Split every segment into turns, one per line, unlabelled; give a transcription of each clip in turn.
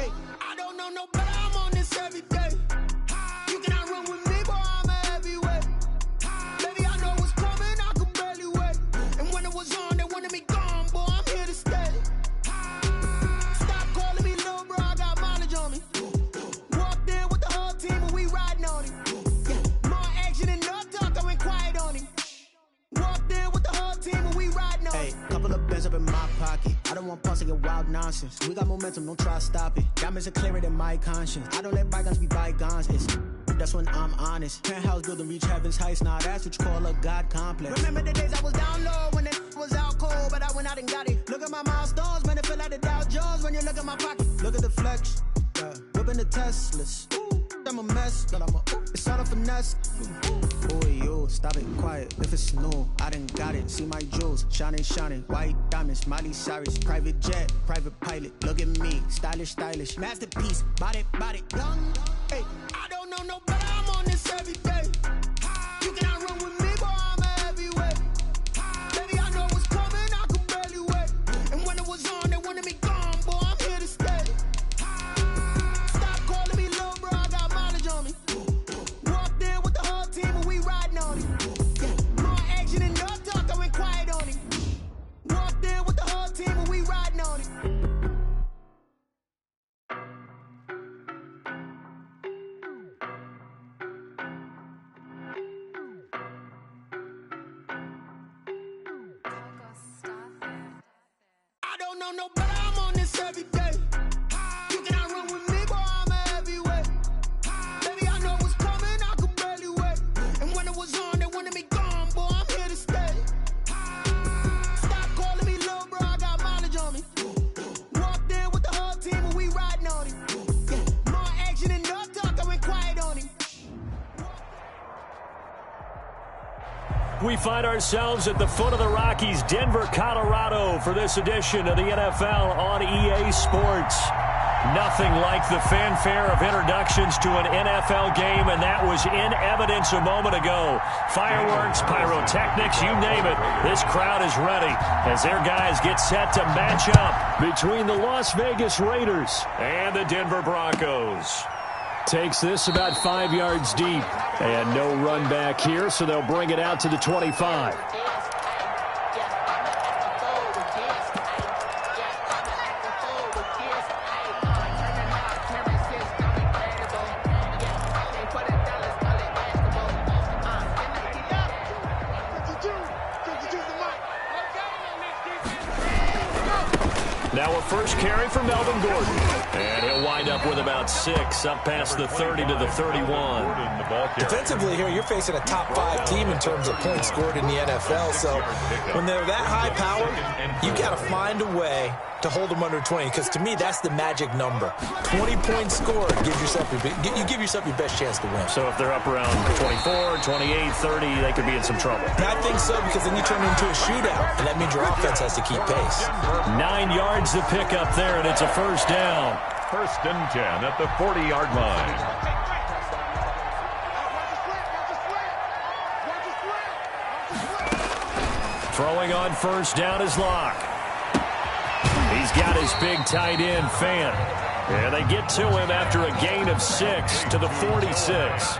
Hey, I don't know no better, I'm on this every day. You cannot run with me, boy, I'm a heavyweight. Baby, I know what's coming, I could barely wait. And when it was on, they wanted me gone, boy, I'm here to stay. Stop calling me little bro, I got mileage on me. Walked in with the whole team and we riding on him. Yeah, more action and no talk, I went quiet on him. Walked in with the whole team and we riding on him.
Hey, couple of bands up in my pocket. I don't want pause to get wild nonsense. We got momentum, don't try to stop it. Diamonds are clearer than my conscience. I don't let bygones be bygones. That's when I'm honest. Penthouse building, reach heaven's heights. Now that's what you call a God complex.
Remember the days I was down low when it was out cold, but I went out and got it. Look at my milestones, man, it feel like the Dow Jones when you look at my pocket.
Look at the flex, whipping the Teslas. I'm a mess, but it's all a finesse. Boy, yo, stop it, quiet. If it's new, I done got it. See my jewels, shining, shining. White diamonds, Miley Cyrus. Private jet, private pilot. Look at me, stylish, stylish. Masterpiece, body, young.
Hey, I don't know no better, I'm on this every day. You cannot run with me, boy, I'm a heavyweight. Baby, I know what's coming, I could barely wait. And when it was on, they wanted me gone, boy, I'm here to stay. Stop calling me little bro, I got mileage on me. Walked in with the whole team and we riding on him. Yeah, more action and no talk, I went quiet on him. Walked in with the whole team and we riding on him. I don't know no better, I'm on this every day. You cannot run with me, boy, I'm a heavyweight. Baby, I know what's coming, I could barely wait. And when it was on, they wanted me gone, boy, I'm here to stay. Stop calling me little bro, I got mileage on me. Walked in with the whole team and we riding on him. Yeah, more action and no talk, I went quiet on him.
We find ourselves at the foot of the Rockies, Denver, Colorado, for this edition of the NFL on EA Sports. Nothing like the fanfare of introductions to an NFL game, and that was in evidence a moment ago. Fireworks, pyrotechnics, you name it. This crowd is ready as their guys get set to match up between the Las Vegas Raiders and the Denver Broncos. Takes this about 5 yards deep. And no run back here, so they'll bring it out to the 25. Now a first carry for Melvin Gordon. And he'll wind up with about 6, up past the 30 to the 31.
Defensively here, you're facing a top 5 team in terms of points scored in the NFL. So when they're that high powered, you got to find a way to hold them under 20, because to me, that's the magic number. 20 points scored, you give yourself your best chance to win.
So if they're up around 24, 28, 30, they could be in some trouble.
I think so, because then you turn it into a shootout, and that means your offense has to keep pace.
9 yards to pick up there, and it's a first down.
First and 10 at the 40-yard line.
Throwing on first down is Locke. He's got his big tight end, Fant. And they get to him after a gain of 6 to the 46.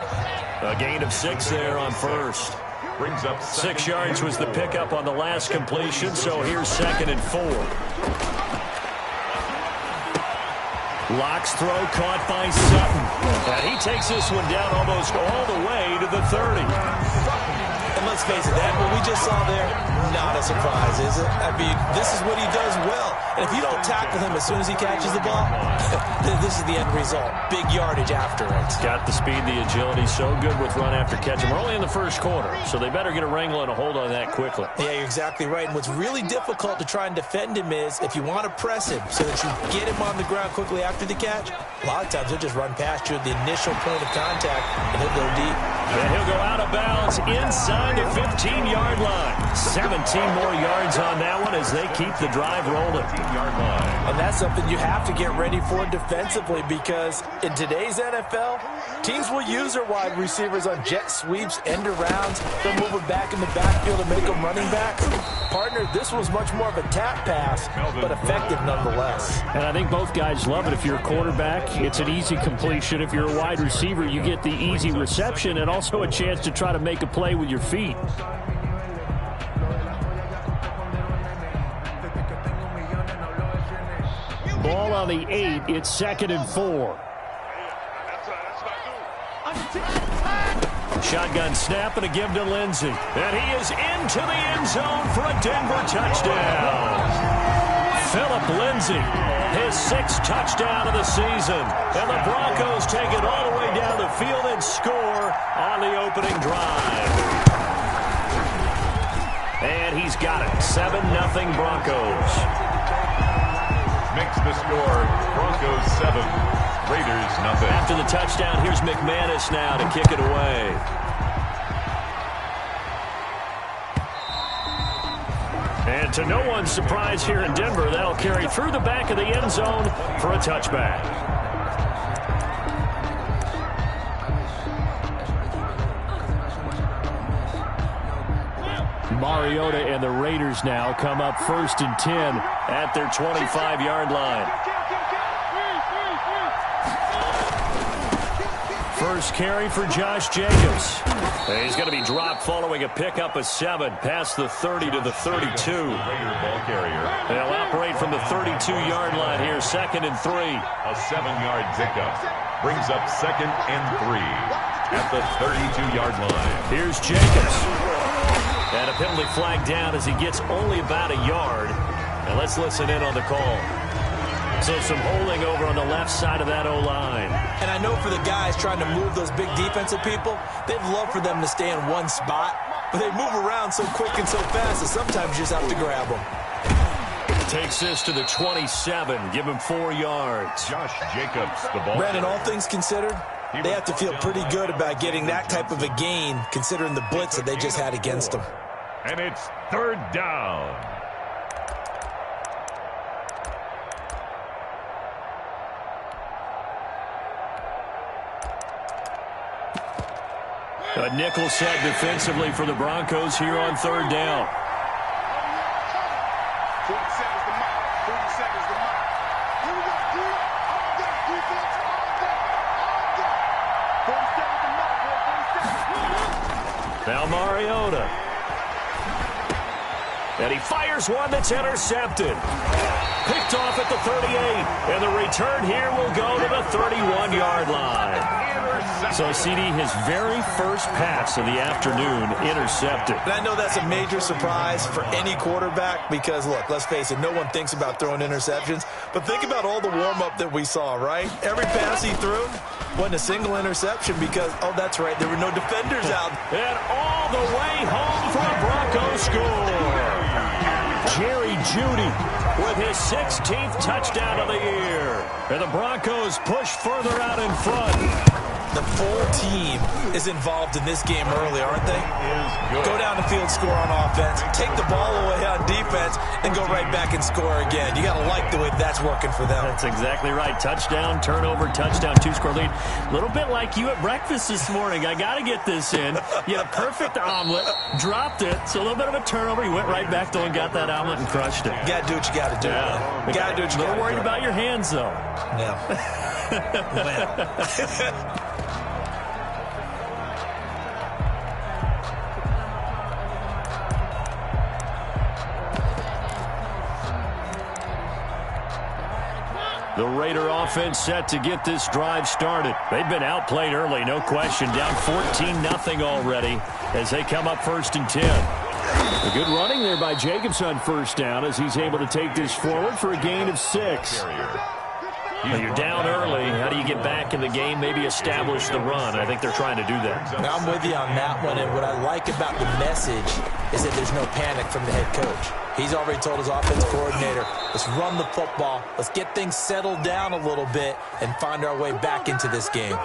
A gain of 6 there on first.
Brings up
6 yards was the pickup on the last completion, so here's 2nd and 4. Locke's throw caught by Sutton. And he takes this one down almost all the way to the 30.
And let's face it, that what we just saw there, not a surprise, is it? I mean, this is what he does well. And if you don't tackle him as soon as he catches the ball, this is the end result. Big yardage after it.
Got the speed, the agility, so good with run after catch. And we're only in the first quarter, so they better get a wrangle and a hold on that quickly.
Yeah, you're exactly right. And what's really difficult to try and defend him is if you want to press him so that you get him on the ground quickly after the catch, a lot of times he'll just run past you at the initial point of contact, and he'll go deep.
And he'll go out of bounds inside the 15-yard line. 17 more yards on that one as they keep the drive rolling.
And that's something you have to get ready for defensively, because in today's NFL, teams will use their wide receivers on jet sweeps, end arounds. They'll move them back in the backfield and make them running backs. partner, this was much more of a tap pass, but effective nonetheless.
And I think both guys love it. If you're a quarterback, it's an easy completion. If you're a wide receiver, you get the easy reception and also a chance to try to make a play with your feet. Ball on the 8. It's 2nd and 4. Shotgun snap and a give to Lindsay. And he is into the end zone for a Denver touchdown. Phillip Lindsay, his 6th touchdown of the season. And the Broncos take it all the way down the field and score on the opening drive. And he's got it. 7-0 Broncos.
Makes the score Broncos 7, Raiders nothing.
After the touchdown, here's McManus now to kick it away. And to no one's surprise here in Denver, that'll carry through the back of the end zone for a touchback. Mariota and the Raiders now come up 1st and 10 at their 25-yard line. First carry for Josh Jacobs. He's going to be dropped following a pickup of 7 past the 30 to the 32.
Raider ball carrier.
They'll operate from the 32-yard line here, 2nd and 3.
A 7-yard pickup brings up 2nd and 3 at the 32-yard line.
Here's Jacobs. And a penalty flag down as he gets only about a yard. And let's listen in on the call. So some holding over on the left side of that O-line.
And I know for the guys trying to move those big defensive people, they'd love for them to stay in one spot. But they move around so quick and so fast that sometimes you just have to grab them.
Takes this to the 27. Give him 4 yards.
Josh Jacobs, the ball.
Brandon, all things considered, they have to feel pretty good about getting that type of a gain, considering the blitz that they just had against them.
And it's 3rd down.
A nickel set defensively for the Broncos here on 3rd down.
40 seconds to mark. 40 seconds to mark. Here we go. All day. Defense. All day. 40 seconds to mark. 40 seconds.
Now Mariota. And he fires one that's intercepted. Picked off at the 38. And the return here will go to the 31-yard line. So, CD, his very first pass of the afternoon intercepted.
And I know that's a major surprise for any quarterback because, look, let's face it, no one thinks about throwing interceptions. But think about all the warm-up that we saw, right? Every pass he threw wasn't a single interception because, oh, that's right, there were no defenders out.
And all the way home for a Broncos score. Jerry Jeudy with his 16th touchdown of the year. And the Broncos push further out in front.
The full team is involved in this game early, aren't they? Go down the field, score on offense, take the ball away on defense, and go right back and score again. You got to like the way that's working for them.
That's exactly right. Touchdown, turnover, touchdown, 2-score lead. A little bit like you at breakfast this morning. I got to get this in. You had a perfect omelet, dropped it, so a little bit of a turnover. You went right back though and got that omelet and crushed it.
You got to do what you got to do.
Yeah.
You got to do what you got to do.
A little worried about your hands, though.
Yeah. Well.
The Raider offense set to get this drive started. They've been outplayed early, no question. Down 14-0 already as they come up 1st and 10. A good running there by Jacobs on 1st down as he's able to take this forward for a gain of 6. When you're down early, how do you get back in the game, maybe establish the run? I think they're trying to do that.
Now, I'm with you on that one, and what I like about the message is that there's no panic from the head coach. He's already told his offense coordinator, let's run the football, let's get things settled down a little bit and find our way back into this game.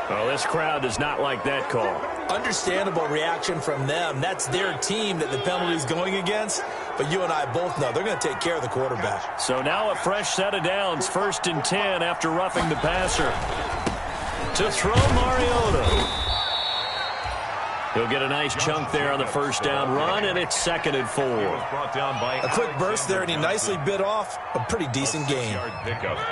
Well, this crowd does not like that call.
Understandable reaction from them. That's their team that the penalty's going against. But you and I both know they're going to take care of the quarterback.
So now a fresh set of downs. 1st and 10 after roughing the passer. To throw Mariota. He'll get a nice chunk there on the first down run, and it's 2nd and 4.
A quick burst there, and he nicely bit off a pretty decent gain.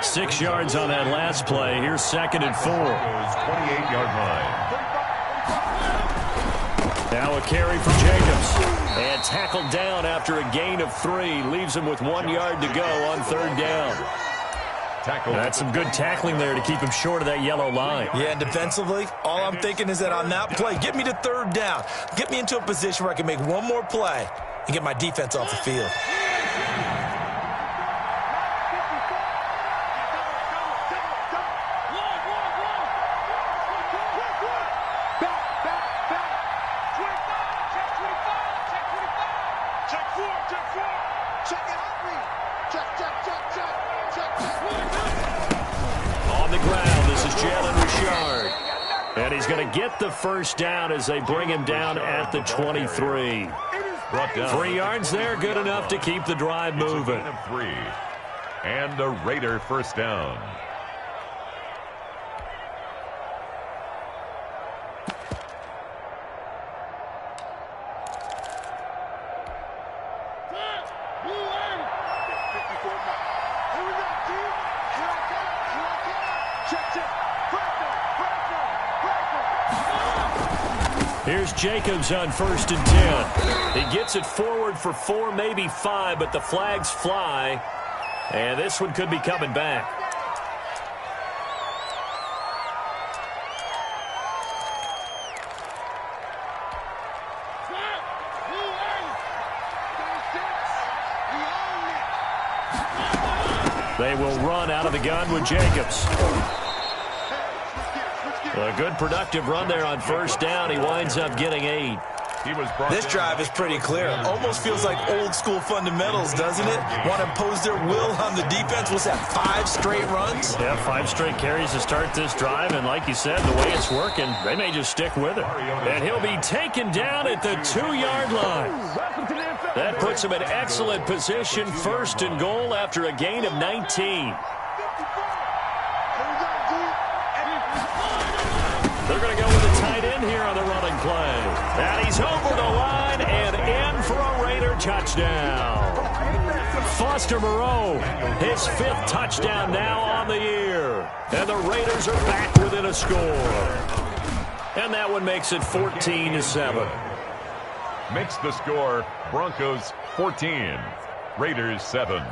6 yards on that last play. Here's 2nd and 4.
28-yard line.
Now a carry for Jacobs. And tackled down after a gain of 3. Leaves him with 1 yard to go on 3rd down. That's some good tackling there to keep him short of that yellow line.
Yeah, and defensively, all I'm thinking is that on that play, get me to 3rd down. Get me into a position where I can make one more play and get my defense off the field.
On the ground, this is Jalen Richard. And he's going to get the first down as they bring him down at the 23. 3 yards there, good enough to keep the drive moving.
3. And a Raider first down.
Here's Jacobs on 1st and 10. He gets it forward for 4, maybe 5, but the flags fly. And this one could be coming back. They will run out of the gun with Jacobs. A good productive run there on 1st down. He winds up getting 8.
This drive is pretty clear. Almost feels like old school fundamentals, doesn't it? Want to impose their will on the defense. What's that, 5 straight runs?
Yeah, 5 straight carries to start this drive. And like you said, the way it's working, they may just stick with it. And he'll be taken down at the 2-yard line. That puts him in excellent position. 1st and goal after a gain of 19. They're going to go with a tight end here on the running play. And he's over the line and in for a Raider touchdown. Foster Moreau, his 5th touchdown now on the year. And the Raiders are back within a score. And that one makes it 14-7.
Makes the score Broncos 14, Raiders 7.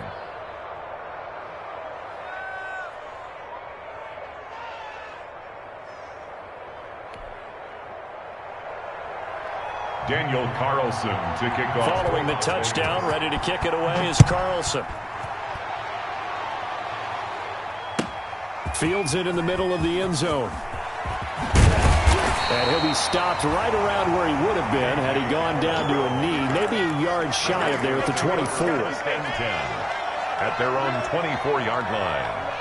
Daniel Carlson to kick off.
Following the touchdown, ready to kick it away is Carlson. Fields it in the middle of the end zone. And he'll be stopped right around where he would have been had he gone down to a knee, maybe a yard shy of there at the 24.
10 at their own 24-yard line.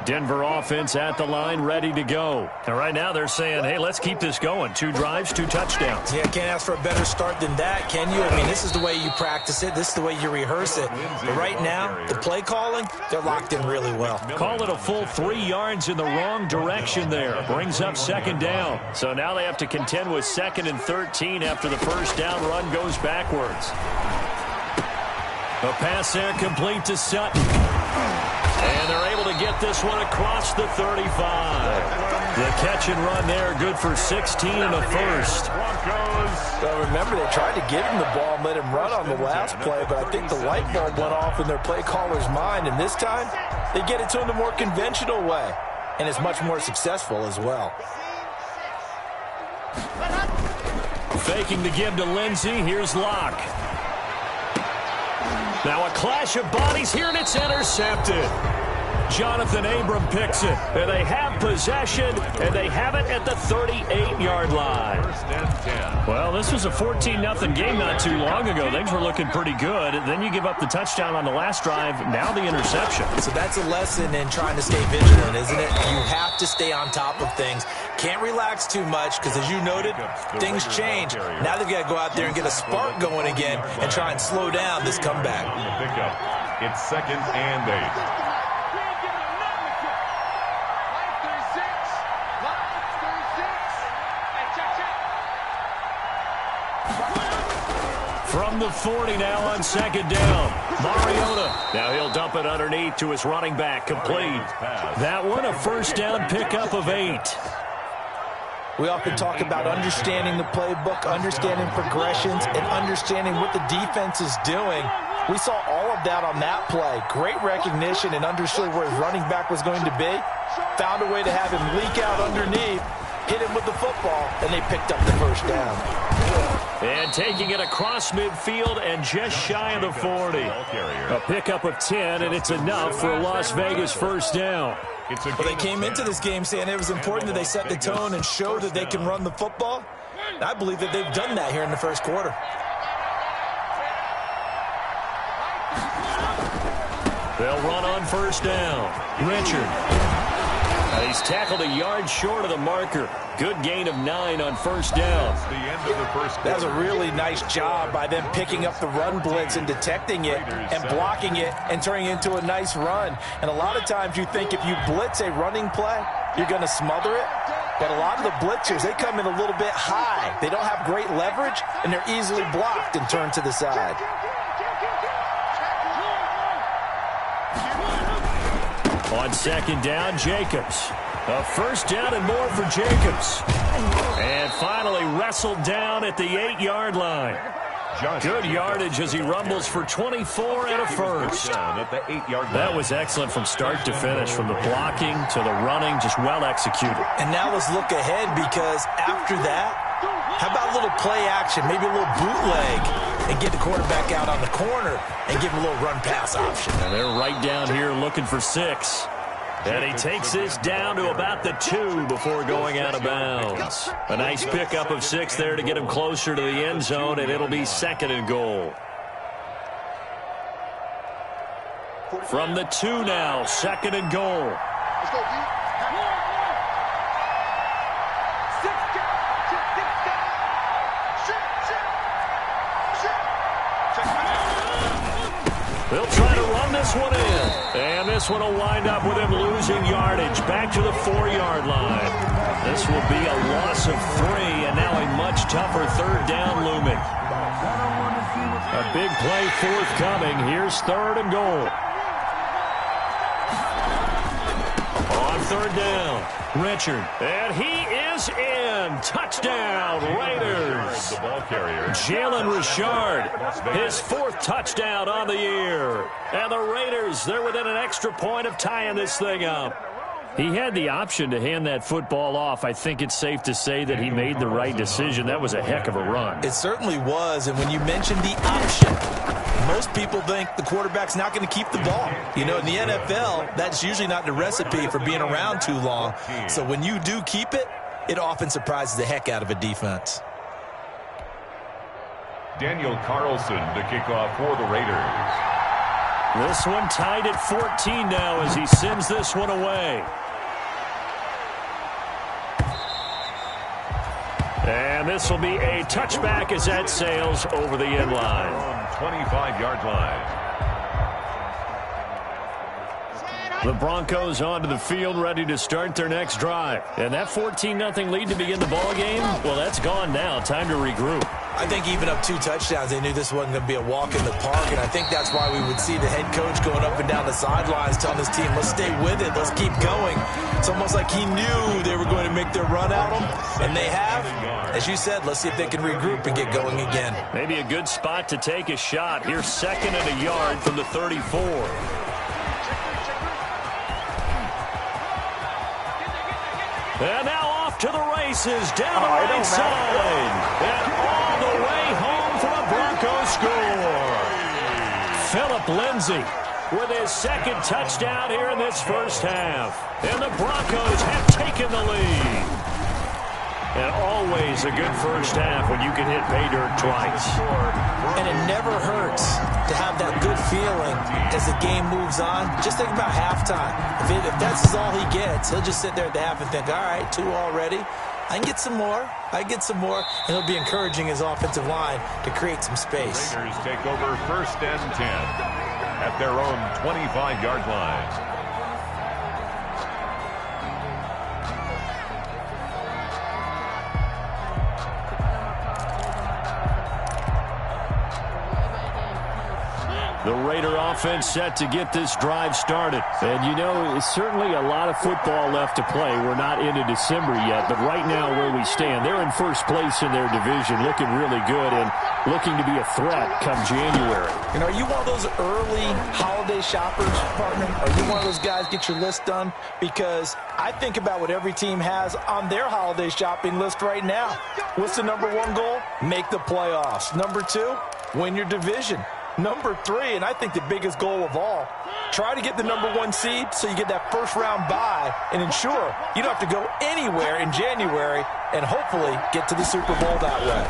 Denver offense at the line, ready to go. And right now they're saying, hey, let's keep this going. 2 drives, 2 touchdowns.
Yeah, can't ask for a better start than that, can you? I mean, this is the way you practice it. This is the way you rehearse it. But right now, the play calling, they're locked in really well.
Call it a full 3 yards in the wrong direction there. Brings up 2nd down. So now they have to contend with 2nd and 13 after the first down run goes backwards. A pass there complete to Sutton. And they're able to get this one across the 35. The catch and run there, good for 16 and a first.
Well, remember, they tried to give him the ball and let him run on the last play, but I think the light bulb went off in their play caller's mind, and this time they get it to him the more conventional way, and it's much more successful as well.
Faking the give to Lindsey. Here's Locke. Now a clash of bodies here, and it's intercepted. Jonathan Abram picks it, and they have possession, and they have it at the 38-yard line. Well, this was a 14-0 game not too long ago. Things were looking pretty good. Then you give up the touchdown on the last drive, now the interception.
So that's a lesson in trying to stay vigilant, isn't it? You have to stay on top of things. Can't relax too much because, as you noted, things change. Now they've got to go out there and get a spark going again and try and slow down this comeback.
It's 2nd and 8.
From the 40 now on second down. Mariota. Now he'll dump it underneath to his running back. Complete. That one a first down pickup of 8.
We often talk about understanding the playbook, understanding progressions, and understanding what the defense is doing. We saw all of that on that play. Great recognition and understood where his running back was going to be. Found a way to have him leak out underneath, hit him with the football, and they picked up the first down.
And taking it across midfield and just shy of the 40. A pickup of 10, and it's enough for a Las Vegas first down.
Well, they came into this game saying it was important that they set the tone and show that they can run the football. I believe that they've done that here in the first quarter.
They'll run on first down. Richard. He's tackled a yard short of the marker. Good gain of 9 on first down.
That was a really nice job by them picking up the run blitz and detecting it and blocking it and turning it into a nice run. And a lot of times you think if you blitz a running play, you're going to smother it. But a lot of the blitzers, they come in a little bit high. They don't have great leverage, and they're easily blocked and turned to the side.
On second down, Jacobs. A first down and more for Jacobs. And finally wrestled down at the 8-yard line. Good yardage as he rumbles for 24 and a first. That was excellent from start to finish, from the blocking to the running, just well executed.
And now let's look ahead, because after that, how about a little play action, maybe a little bootleg, and get the quarterback out on the corner and give him a little run-pass option.
And they're right down here looking for 6. And he takes this down to about the 2 before going out of bounds. A nice pickup of 6 there to get him closer to the end zone, and it'll be second and goal. From the 2 now, second and goal.
Let's go, D.
They'll try to run this one in. And this one will wind up with him losing yardage back to the 4-yard line. This will be a loss of 3, and now a much tougher third down looming. A big play forthcoming. Here's third and goal. On third down, Richard. And he is in. Touchdown, Raiders.
The ball carrier.
Jalen Richard, his 4th touchdown on the year. And the Raiders, they're within an extra point of tying this thing up. He had the option to hand that football off. I think it's safe to say that he made the right decision. That was a heck of a run.
It certainly was, and when you mentioned the option, most people think the quarterback's not going to keep the ball. You know, in the NFL, that's usually not the recipe for being around too long. So when you do keep it, it often surprises the heck out of a defense.
Daniel Carlson to kick off for the Raiders.
This one tied at 14 now as he sends this one away. And this will be a touchback as that sails over the end line.
25-yard line.
The Broncos onto the field, ready to start their next drive. And that 14-0 lead to begin the ball game, well, that's gone now. Time to regroup.
I think even up 2 touchdowns, they knew this wasn't going to be a walk in the park, and I think that's why we would see the head coach going up and down the sidelines telling his team, let's stay with it, let's keep going. It's almost like he knew they were going to make their run at him, and they have. As you said, let's see if they can regroup and get going again.
Maybe a good spot to take a shot. Here's second and a yard from the 34. And now off to the races, down the right side. And all the way home for a Broncos score. Philip Lindsay with his 2nd touchdown here in this first half. And the Broncos have taken the lead. And always a good first half when you can hit pay dirt twice.
And it never hurts to have that good feeling as the game moves on. Just think about halftime. If that's all he gets, he'll just sit there at the half and think, all right, 2 already. I can get some more. I can get some more. And he'll be encouraging his offensive line to create some space.
Raiders take over first and 10 at their own 25-yard line.
The Raider offense set to get this drive started.
And, you know, it's certainly a lot of football left to play. We're not into December yet, but right now where we stand, they're in first place in their division, looking really good and looking to be a threat come January.
You know, are you one of those early holiday shoppers, partner? Are you one of those guys get your list done? Because I think about what every team has on their holiday shopping list right now. What's the number one goal? Make the playoffs. Number two, win your division. Number three, and I think the biggest goal of all, try to get the number one seed so you get that first round bye and ensure you don't have to go anywhere in January and hopefully get to the Super Bowl that way.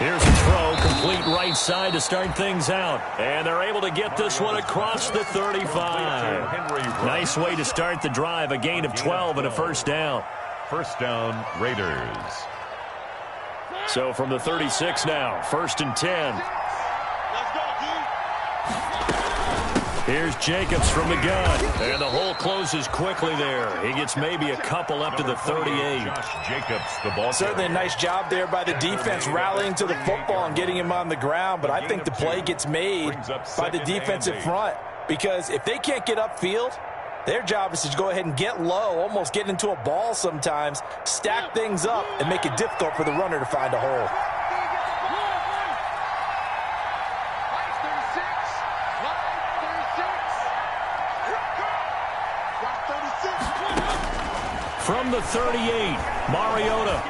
Here's a throw, complete right side to start things out. And they're able to get this one across the 35. Nice way to start the drive, a gain of 12 and a first down.
First down, Raiders.
So from the 36 now, 1st and 10. Here's Jacobs from the gun. And the hole closes quickly there. He gets maybe a couple up to the 38.
Josh Jacobs, the ball.
Certainly a nice job there by the defense rallying to the football and getting him on the ground. But I think the play gets made by the defensive front. Because if they can't get upfield, their job is to go ahead and get low, almost get into a ball sometimes, stack things up, and make it difficult for the runner to find a hole.
From the 38, Mariota.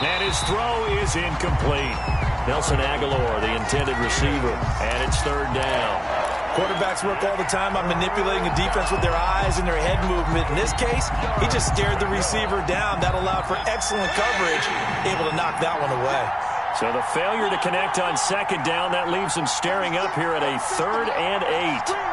And his throw is incomplete. Nelson Aguilar, the intended receiver, and it's 3rd down.
Quarterbacks work all the time on manipulating a defense with their eyes and their head movement. In this case, he just stared the receiver down. That allowed for excellent coverage, able to knock that one away.
So the failure to connect on 2nd down, that leaves him staring up here at a 3rd and 8.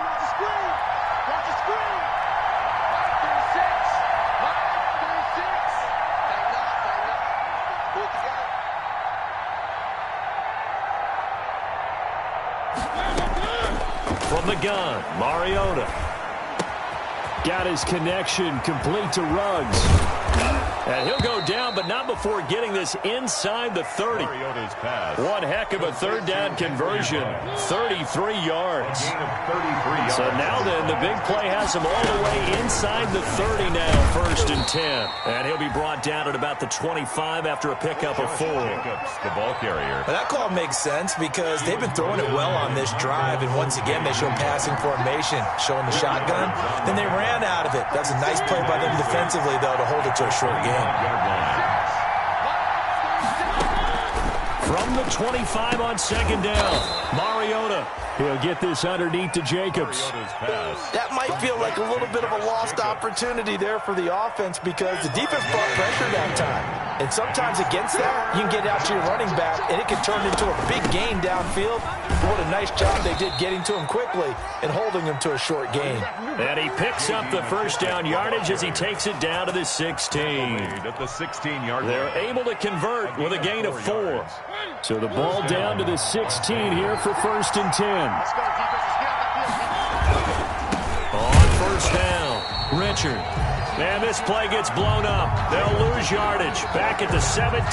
From the gun, Mariota.
Got his connection complete to Ruggs.
And he'll go down, but not before getting this inside the 30.
Mariota's pass.
One heck of a 3rd down conversion. 33 yards.
Gain of 33 yards.
So now then, the big play has him all the way inside the 30 now, 1st and 10. And he'll be brought down at about the 25 after a pickup of 4.
Jacobs, the ball carrier.
But that call makes sense because they've been throwing it well on this drive, and once again they show passing formation, showing the shotgun. Then they ran out of it. That's a nice play by them defensively, though, to hold it to a short game.
From the 25 on 2nd down, Mariota.
He'll get this underneath to Jacobs.
That might feel like a little bit of a lost opportunity there for the offense because the defense brought pressure that time. And sometimes against that, you can get out to your running back, and it can turn into a big gain downfield. What a nice job they did getting to him quickly and holding him to a short gain.
And he picks up the 1st down yardage as he takes it down to the 16.
At the 16-yard line.
They're able to convert with a gain of 4.
So the ball down to the 16 here for 1st and 10.
On 1st down, Richard. And this play gets blown up. They'll lose yardage. Back at the 17.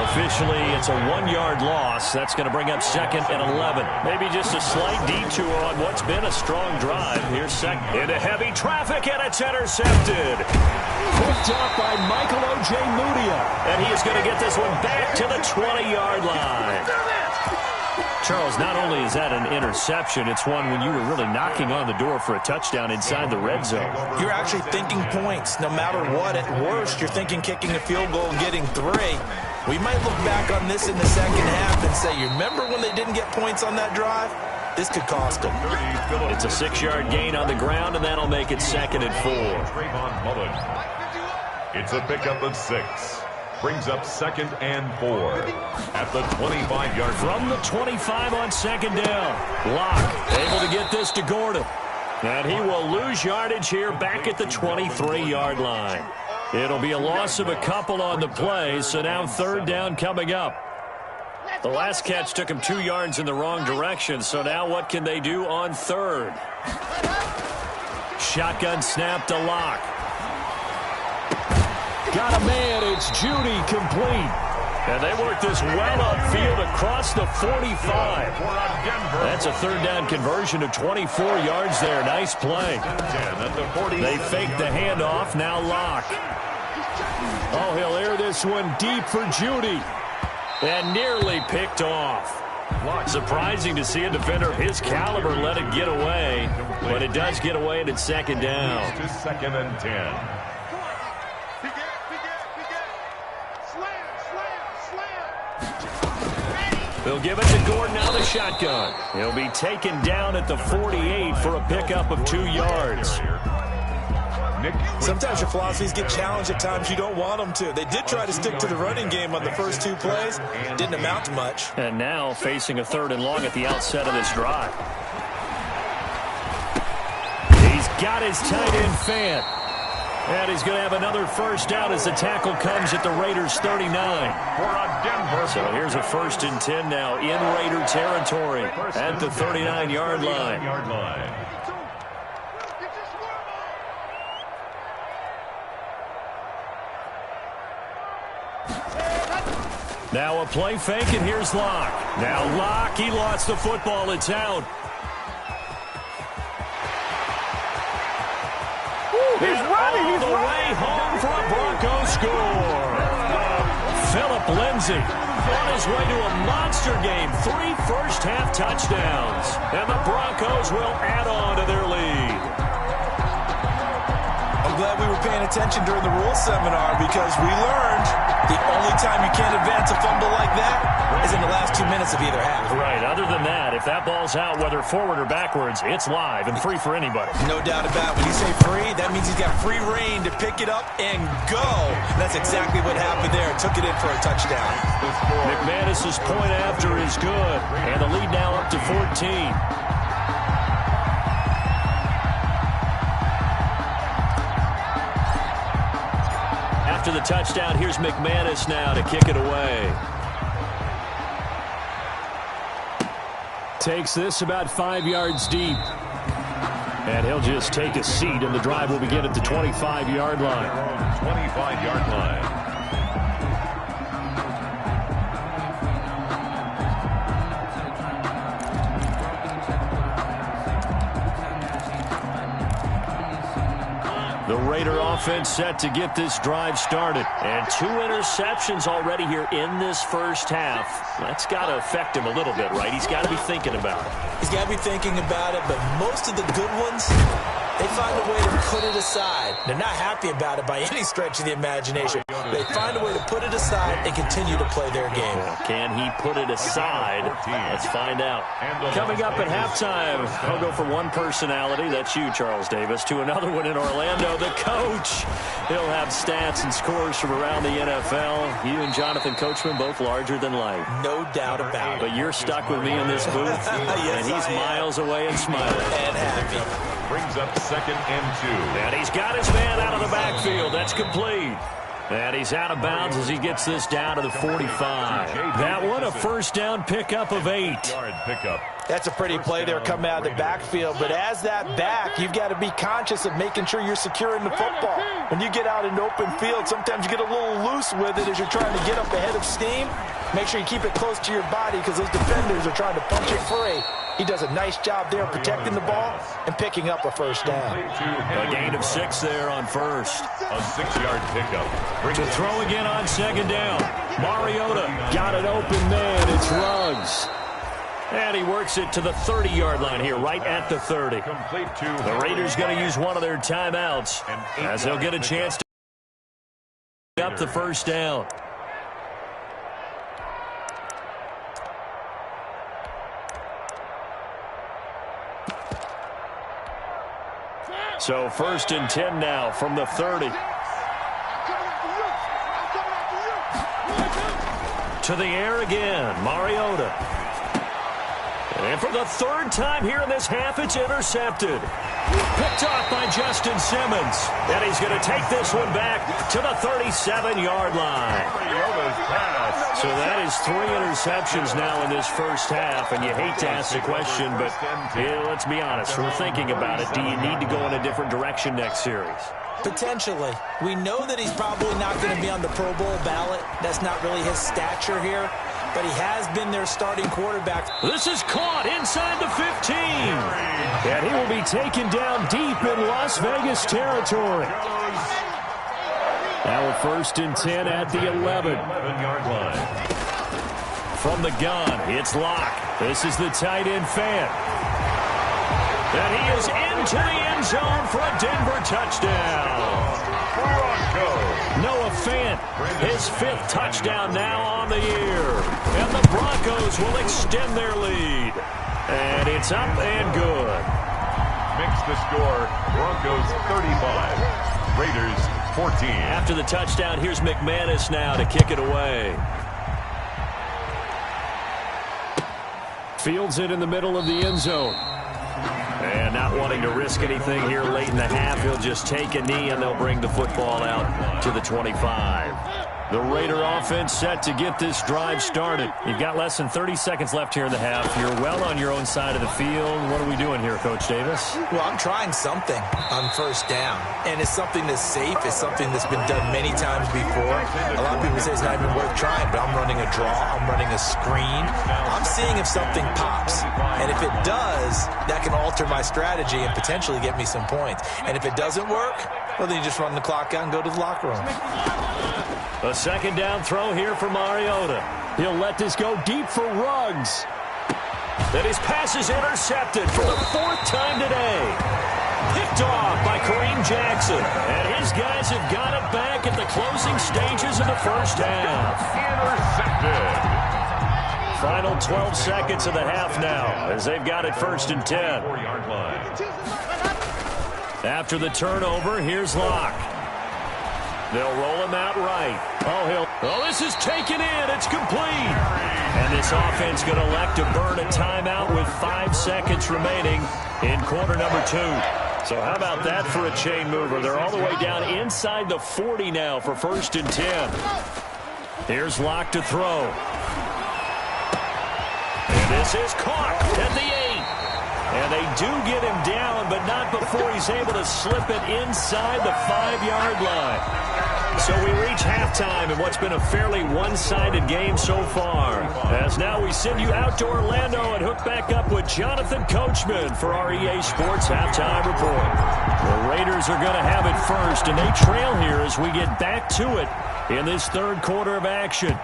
Officially, it's a 1-yard loss. That's going to bring up 2nd and 11. Maybe just a slight detour on what's been a strong drive. Here's 2nd. Into heavy traffic, and it's intercepted.
Picked up by Michael Ojemudia.
And he is going to get this one back to the 20-yard line. Charles, not only is that an interception, it's one when you were really knocking on the door for a touchdown inside the red zone.
You're actually thinking points. No matter what, at worst, you're thinking kicking a field goal and getting 3. We might look back on this in the second half and say, you remember when they didn't get points on that drive? This could cost them.
It's a 6-yard gain on the ground, and that'll make it 2nd and 4.
Trayvon Mullen. It's a pickup of 6. Brings up 2nd and 4 at the 25-yard line.
From the 25 on 2nd down, Locke able to get this to Gordon. And he will lose yardage here back at the 23-yard line. It'll be a loss of a couple on the play, so now 3rd down coming up. The last catch took him 2 yards in the wrong direction, so now what can they do on 3rd? Shotgun snap to Locke.
Got a man, it's Judy complete.
And they work this well upfield across the 45. That's a third down conversion of 24 yards there. Nice play. They fake the handoff. Now Locke. Oh, he'll air this one deep for Judy. And nearly picked off. Surprising to see a defender of his caliber let it get away. But it does get away, and it's second down.
To second and 10.
They'll give it to Gordon out of the shotgun. He'll be taken down at the 48 for a pickup of 2 yards.
Sometimes your philosophies get challenged at times you don't want them to. They did try to stick to the running game on the first 2 plays. Didn't amount to much.
And now facing a 3rd and long at the outset of this drive. He's got his tight end Fant. And he's going to have another first down as the tackle comes at the Raiders' 39. So here's a 1st and 10 now in Raider territory at the 39-yard line. Now a play fake, and here's Locke. Now Locke, he lost the football. It's out.
He's running. He's
all the way home for a Broncos score. Philip Lindsay on his way to a monster game. 3 first-half touchdowns. And the Broncos will add on to their lead.
I'm glad we were paying attention during the rules seminar because we learned the only time you can't advance a fumble like that is in the last 2 minutes of either half.
Right. Other than that, if that ball's out, whether forward or backwards, it's live and free for anybody.
No doubt about it. When you say free, that means he's got free reign to pick it up and go. And that's exactly what happened there. Took it in for a touchdown.
McManus's point after is good. And the lead now up to 14. After the touchdown, here's McManus now to kick it away. Takes this about 5 yards deep. And he'll just take a seat, and the drive will begin at the 25-yard line.
25-yard line. The Raider offense set to get this drive started. And 2 interceptions already here in this first half. That's got to affect him a little bit, right? He's got to be thinking about it.
He's got to be thinking about it, but most of the good ones, they find a way to put it aside. They're not happy about it by any stretch of the imagination. They find a way to put it aside and continue to play their game.
Can he put it aside? Let's find out. Coming up at halftime, I'll go from one personality, that's you, Charles Davis, to another one in Orlando, the coach. He'll have stats and scores from around the NFL. You and Jonathan Coachman, both larger than life.
No doubt about it.
But you're stuck with me in this booth,
yes,
and he's miles away and smiling.
And happy.
Brings up 2nd and 2.
And he's got his man out of the backfield. That's complete. And he's out of bounds as he gets this down to the 45. That one, a first down pickup of 8.
Yard pickup.
That's a pretty play there coming out of the backfield. But as that back, you've got to be conscious of making sure you're securing the football. When you get out in open field, sometimes you get a little loose with it as you're trying to get up ahead of steam. Make sure you keep it close to your body because those defenders are trying to punch it free. He does a nice job there protecting the ball and picking up a first down.
A gain of 6 there on first.
A 6-yard pickup.
To throw again on 2nd down. Mariota got an open man. It's Ruggs. And he works it to the 30-yard line here, right at the 30.
Complete to
The Raiders going to use one of their timeouts as they'll get a chance to pick up the first down. So 1st and 10 now from the 30. To the air again, Mariota. And for the 3rd time here in this half, it's intercepted. Picked off by Justin Simmons. And he's going to take this one back to the 37-yard line. So that is 3 interceptions now in this first half. And you hate to ask the question, but let's be honest. We're thinking about it. Do you need to go in a different direction next series?
Potentially. We know that he's probably not going to be on the Pro Bowl ballot. That's not really his stature here. But he has been their starting quarterback.
This is caught inside the 15. And he will be taken down deep in Las Vegas territory. Now a 1st and 10 at the 11-yard line. From the gun, it's Locke. This is the tight end Fant. And he is into the end zone for a Denver touchdown. Noah Fant, his 5th touchdown now on the year. And the Broncos will extend their lead. And it's up and good.
Makes the score Broncos 35, Raiders 14.
After the touchdown, here's McManus now to kick it away. Fields it in the middle of the end zone. And not wanting to risk anything here late in the half, he'll just take a knee and they'll bring the football out to the 25. The Raider offense set to get this drive started. You've got less than 30 seconds left here in the half. You're well on your own side of the field. What are we doing here, Coach Davis?
Well, I'm trying something on 1st down. And it's something that's safe. It's something that's been done many times before. A lot of people say it's not even worth trying, but I'm running a draw. I'm running a screen. I'm seeing if something pops. And if it does, that can alter my strategy and potentially get me some points. And if it doesn't work, well, then you just run the clock out and go to the locker room.
A 2nd down throw here for Mariota. He'll let this go deep for Ruggs. Then his pass is intercepted for the 4th time today. Picked off by Kareem Jackson. And his guys have got it back at the closing stages of the 1st half.
Intercepted.
Final 12 seconds of the half now as they've got it 1st and 10.
4-yard line.
After the turnover, here's Locke. They'll roll him out right. Oh, this is taken in. It's complete. And this offense going to elect to burn a timeout with 5 seconds remaining in quarter number 2. So how about that for a chain mover? They're all the way down inside the 40 now for 1st and 10. Here's Locke to throw. And this is caught at the 8. And they do get him down, but not before he's able to slip it inside the 5-yard line. So we reach halftime in what's been a fairly one-sided game so far. As now we send you out to Orlando and hook back up with Jonathan Coachman for our EA Sports Halftime Report. The Raiders are going to have it first, and they trail here as we get back to it in this 3rd quarter of action.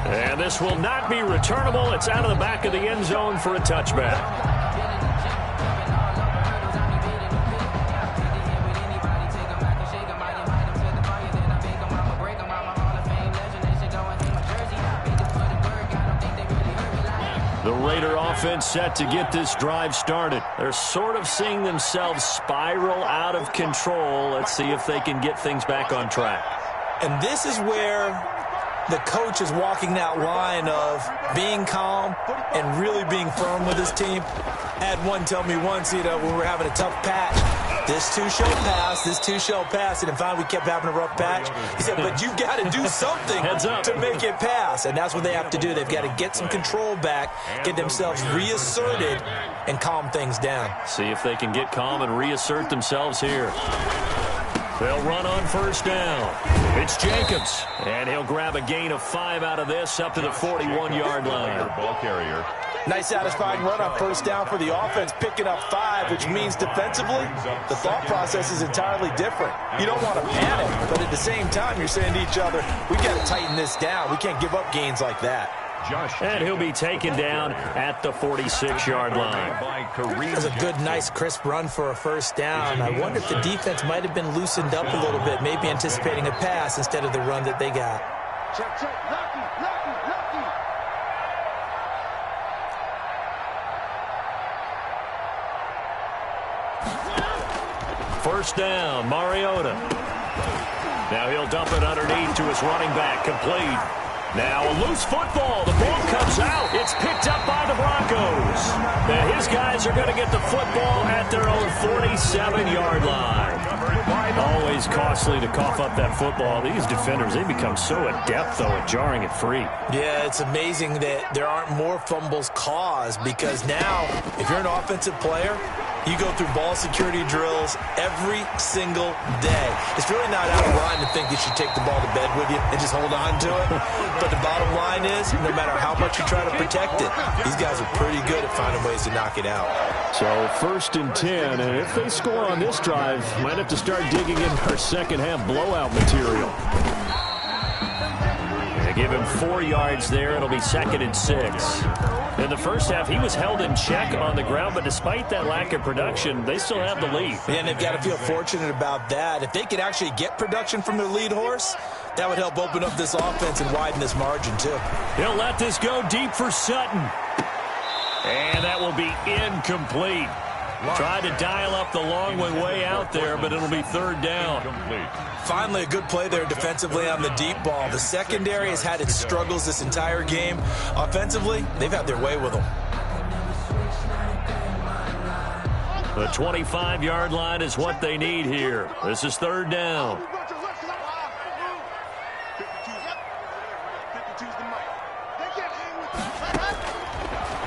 And this will not be returnable. It's out of the back of the end zone for a touchback. The Raider offense set to get this drive started. They're sort of seeing themselves spiral out of control. Let's see if they can get things back on track.
And this is where the coach is walking that line of being calm and really being firm with his team. I had one tell me once, when we were having a tough patch, this too shall pass, this too shall pass. And finally we kept having a rough patch. He said, but you got to do something to make it pass. And that's what they have to do. They've got to get some control back, get themselves reasserted, and calm things down.
See if they can get calm and reassert themselves here. They'll run on 1st down. It's Jacobs, and he'll grab a gain of 5 out of this up to the 41-yard line.
Ball carrier.
Nice satisfying run on 1st down for the offense, picking up 5, which means defensively, the thought process is entirely different. You don't want to panic, but at the same time, you're saying to each other, we got to tighten this down. We can't give up gains like that.
And he'll be taken down at the 46-yard line.
That was a good, nice, crisp run for a 1st down. I wonder if the defense might have been loosened up a little bit, maybe anticipating a pass instead of the run that they got.
Check, check, lucky.
1st down, Mariota. Now he'll dump it underneath to his running back, complete. Now a loose football. The ball comes out. It's picked up by the Broncos. And his guys are going to get the football at their own 47-yard line. Always costly to cough up that football. These defenders, they become so adept, though, at jarring it free.
Yeah, it's amazing that there aren't more fumbles caused because now, if you're an offensive player, You go through ball security drills every single day. It's really not out of line to think you should take the ball to bed with you and just hold on to it. But the bottom line is, no matter how much you try to protect it, these guys are pretty good at finding ways to knock it out.
So 1st and 10, and if they score on this drive, might have to start digging in our second half blowout material.
They give him 4 yards there. It'll be 2nd and 6. In the first half, he was held in check on the ground, but despite that lack of production, they still have the lead.
Yeah, and they've got to feel fortunate about that. If they could actually get production from their lead horse, that would help open up this offense and widen this margin, too.
He'll let this go deep for Sutton. And that will be incomplete. Tried to dial up the long one way out there, but it'll be 3rd down.
Finally, a good play there defensively on the deep ball. The secondary has had its struggles this entire game. Offensively, they've had their way with them.
The 25-yard line is what they need here. This is 3rd down.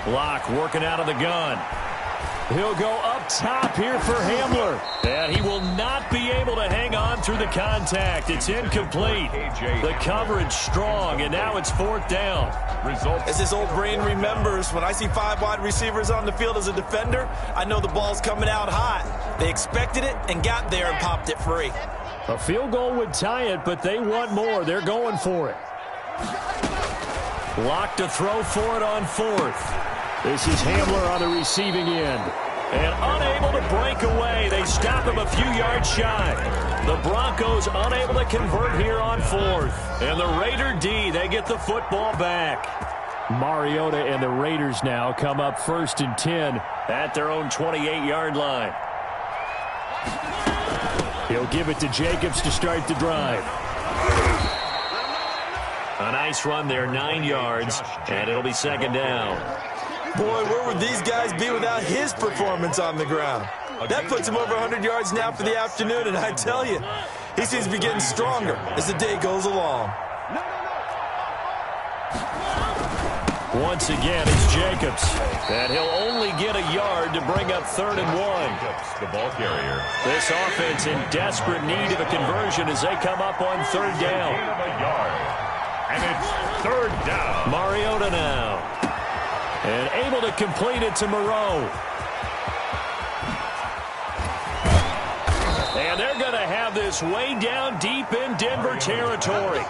Block working out of the gun. He'll go up top here for Hamler. And he will not be able to hang on through the contact. It's incomplete. The coverage strong, and now it's 4th down.
As this old brain remembers, when I see 5 wide receivers on the field as a defender, I know the ball's coming out hot. They expected it and got there and popped it free.
A field goal would tie it, but they want more. They're going for it.
Block to throw for it on 4th.
This is Hamler on the receiving end.
And unable to break away. They stop him a few yards shy. The Broncos unable to convert here on 4th. And the Raider D, they get the football back.
Mariota and the Raiders now come up 1st and 10
at their own 28-yard line.
He'll give it to Jacobs to start the drive.
A nice run there, 9 yards, and it'll be 2nd down.
Boy, where would these guys be without his performance on the ground? That puts him over 100 yards now for the afternoon, and I tell you, he seems to be getting stronger as the day goes along.
Once again, it's Jacobs, and he'll only get a yard to bring up 3rd and 1.
The ball carrier.
This offense in desperate need of a conversion as they come up on 3rd down.
And it's 3rd down.
Mariota now. And able to complete it to Moreau. And they're going to have this way down deep in Denver territory.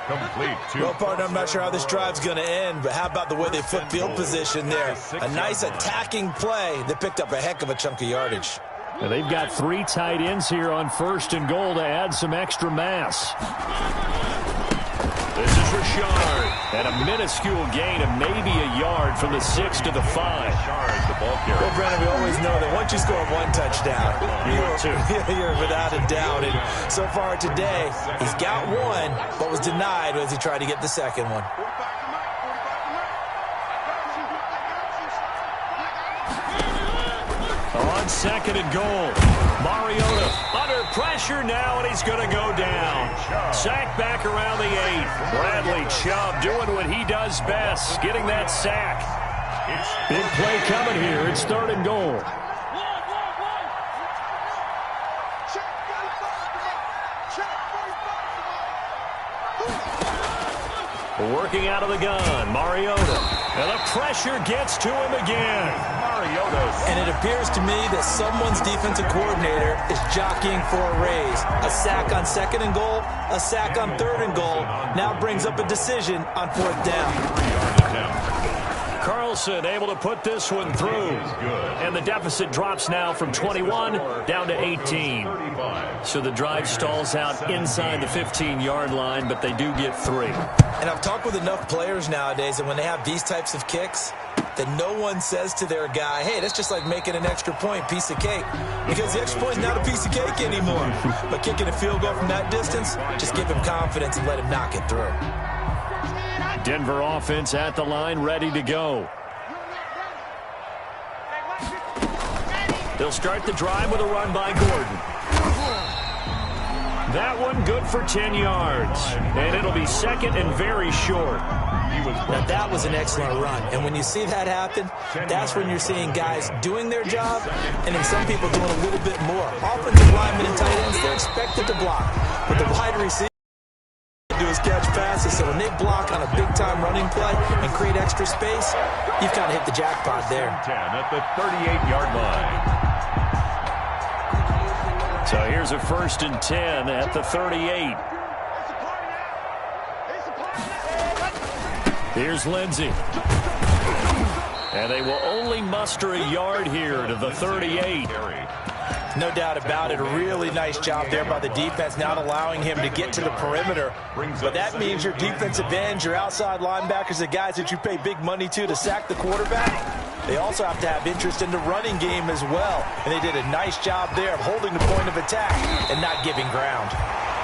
Complete.
Well, partner, I'm not sure how this drive's going to end, but how about the way they flip field position there? A nice attacking play that picked up a heck of a chunk of yardage.
And they've got 3 tight ends here on 1st and goal to add some extra mass.
This is Richard. And a minuscule gain of maybe a yard from the 6 to the 5.
Well, Brandon, we always know that once you score 1 touchdown, you're without a doubt. And so far today, he's got 1, but was denied as he tried to get the second one.
On 2nd and goal, Mariota under pressure now, and he's going to go down. Sack back around the 8. Bradley Chubb doing what he does best, getting that sack.
Big play coming here. It's 3rd and goal.
Working out of the gun, Mariota. And the pressure gets to him again.
And it appears to me that someone's defensive coordinator is jockeying for a raise. A sack on 2nd and goal, a sack on 3rd and goal. Now brings up a decision on 4th down.
Carlson able to put this one through. And the deficit drops now from 21 down to 18. So the drive stalls out inside the 15-yard line, but they do get 3.
And I've talked with enough players nowadays, and when they have these types of kicks, that no one says to their guy, hey, that's just like making an extra point, piece of cake. Because the extra point is not a piece of cake anymore. But kicking a field goal from that distance, just give him confidence and let him knock it through.
Denver offense at the line, ready to go. They'll start the drive with a run by Gordon. That one good for 10 yards. And it'll be 2nd and very short.
Now, that was an excellent run. And when you see that happen, that's when you're seeing guys doing their job and then some people doing a little bit more. Offensive linemen and tight ends, they're expected to block. But the wide receiver do is catch passes. So when they block on a big-time running play and create extra space, you've kind of hit the jackpot there.
10 at the 38-yard line.
So here's a 1st and 10 at the 38. Here's Lindsey. And they will only muster a yard here to the 38.
No doubt about it. A really nice job there by the defense, not allowing him to get to the perimeter. But that means your defensive ends, your outside linebackers, the guys that you pay big money to sack the quarterback, they also have to have interest in the running game as well. And they did a nice job there of holding the point of attack and not giving ground.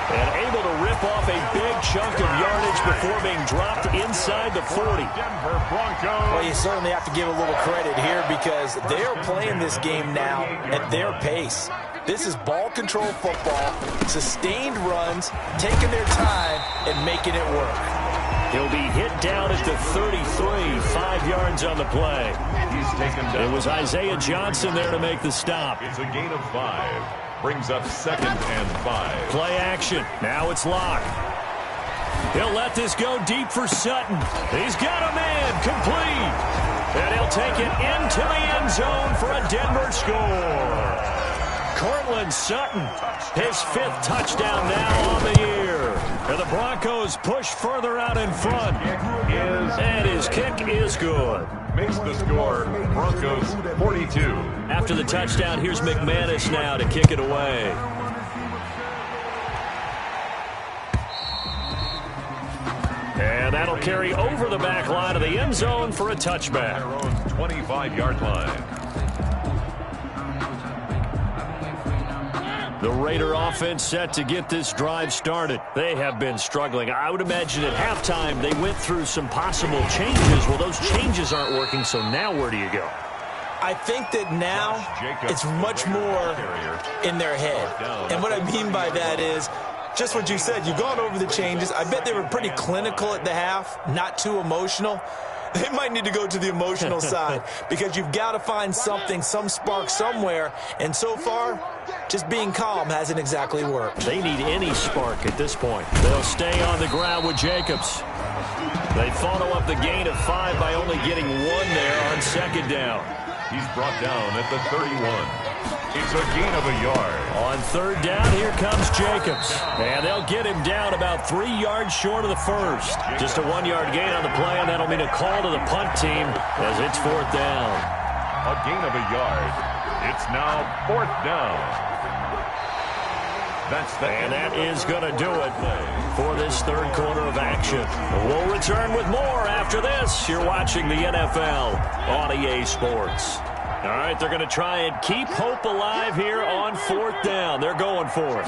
And able to rip off a big chunk of yardage before being dropped inside the 40.
Denver Broncos.
Well, you certainly have to give a little credit here because they are playing this game now at their pace. This is ball control football, sustained runs, taking their time and making it work.
He'll be hit down at the 33, 5 yards on the play.
He's taken down.
It was Isaiah Johnson there to make the stop.
It's a gain of 5. Brings up 2nd and 5.
Play action. Now it's Locke. He'll let this go deep for Sutton. He's got a man complete. And he'll take it into the end zone for a Denver score. Courtland Sutton, his 5th touchdown now on the year. And the Broncos push further out in front. And his kick is good.
Makes the score Broncos 42.
After the touchdown, here's McManus now to kick it away. And that'll carry over the back line of the end zone for a touchback.
Their own 25-yard line.
The Raider offense set to get this drive started. They have been struggling. I would imagine at halftime they went through some possible changes. Well, those changes aren't working, so now where do you go?
I think that now it's much more in their head. And what I mean by that is just what you said. You've gone over the changes. I bet they were pretty clinical at the half, not too emotional. They might need to go to the emotional side because you've got to find something, some spark somewhere. And so far, just being calm hasn't exactly worked.
They need any spark at this point. They'll stay on the ground with Jacobs. They follow up the gain of 5 by only getting 1 there on 2nd down.
He's brought down at the 31. It's a gain of a yard.
On 3rd down, here comes Jacobs. And they'll get him down about 3 yards short of the 1st. Just a 1-yard gain on the play, and that'll mean a call to the punt team as it's 4th down.
A gain of a yard. It's now 4th down.
And that is going to do it for this 3rd quarter of action. We'll return with more after this. You're watching the NFL on EA Sports. All right, they're going to try and keep hope alive here on 4th down. They're going for it.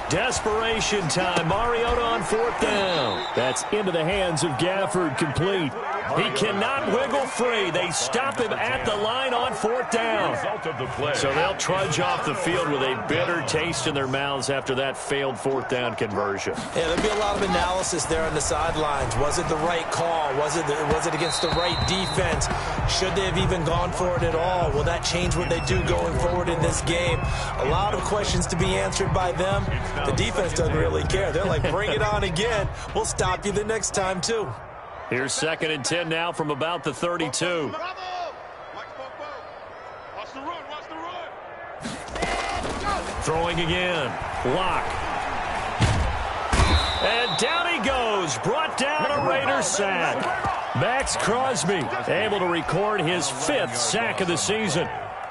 Desperation time. Mariota on 4th down. That's into the hands of Gafford, complete. He cannot wiggle free. They stop him at the line on 4th down. So they'll trudge off the field with a bitter taste in their mouths after that failed 4th down conversion.
Yeah, there'll be a lot of analysis there on the sidelines. Was it the right call? Was it against the right defense? Should they have even gone for it at all? Will that change what they do going forward in this game? A lot of questions to be answered by them. The defense doesn't really care. They're like, bring it on again. We'll stop you the next time, too.
Here's 2nd and 10 now from about the 32. Throwing again. Locke. And down he goes. Brought down a Raider sack. Max Crosby able to record his 5th sack of the season.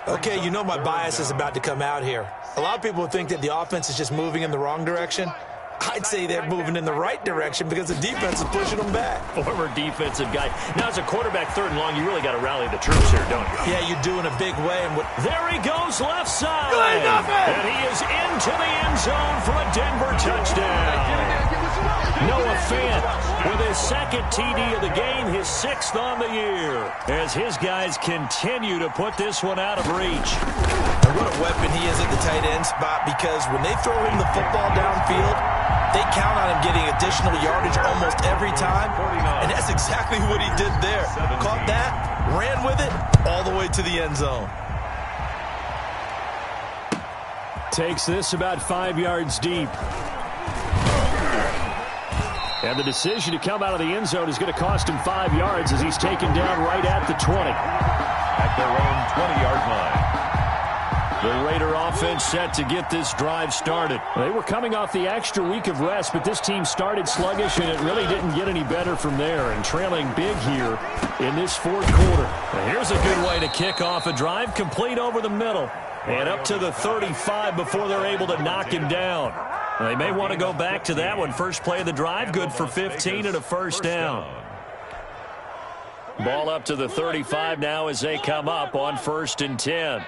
Okay, you know my bias is about to come out here. A lot of people think that the offense is just moving in the wrong direction. I'd say they're moving in the right direction because the defense is pushing them back.
Former defensive guy. Now, as a quarterback 3rd and long, you really got to rally the troops here, don't you?
Yeah, you do in a big way. And
there he goes, left side. And he is into the end zone for a Denver touchdown. Noah Fant with his 2nd TD of the game, his 6th on the year, as his guys continue to put this one out of reach.
And what a weapon he is at the tight end spot, because when they throw him the football downfield, They count on him getting additional yardage almost every time, and that's exactly what he did there. Caught that, ran with it, all the way to the end zone.
Takes this about 5 yards deep. And the decision to come out of the end zone is going to cost him 5 yards as he's taken down right at the 20.
At their own 20-yard line.
The Raider offense set to get this drive started.
They were coming off the extra week of rest, but this team started sluggish, and it really didn't get any better from there, and trailing big here in this fourth quarter.
And here's a good way to kick off a drive, complete over the middle. And up to the 35 before they're able to knock him down. They may want to go back to that one. First play of the drive, good for 15 and a first down. Ball up to the 35 now as they come up on 1st and 10.